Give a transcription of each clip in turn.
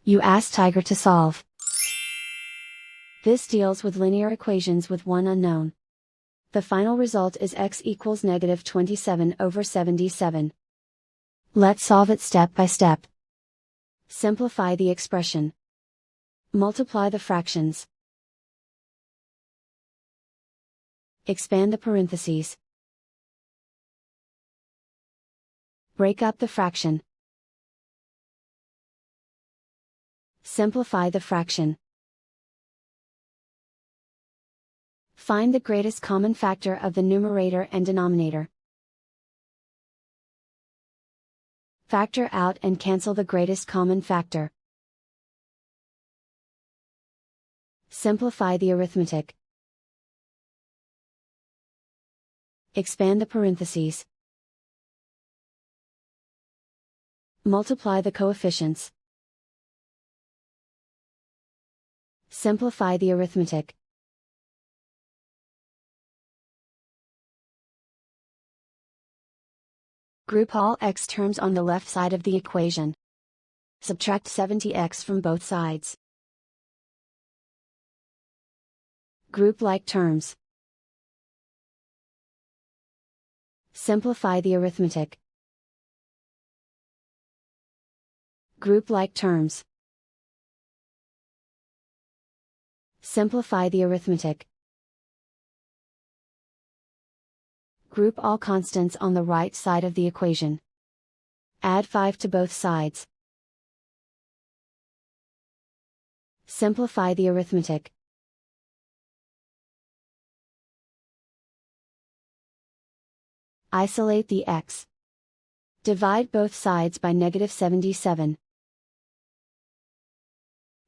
You ask Tiger to solve. This deals with linear equations with one unknown. The final result is x equals negative 27 over 77. Let's solve it step by step. Simplify the expression. Multiply the fractions. Expand the parentheses. Break up the fraction. Simplify the fraction. Find the greatest common factor of the numerator and denominator. Factor out and cancel the greatest common factor. Simplify the arithmetic. Expand the parentheses. Multiply the coefficients. Simplify the arithmetic. Group all x terms on the left side of the equation. Subtract 70x from both sides. Group like terms. Simplify the arithmetic. Group like terms. Simplify the arithmetic. Group all constants on the right side of the equation. Add 5 to both sides. Simplify the arithmetic. Isolate the x. Divide both sides by negative 77.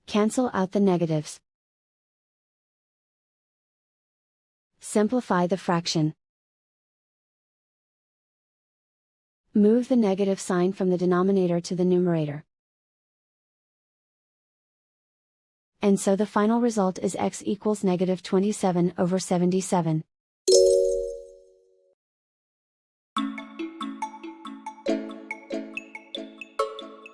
Cancel out the negatives. Simplify the fraction. Move the negative sign from the denominator to the numerator. And so the final result is x equals negative 27 over 77.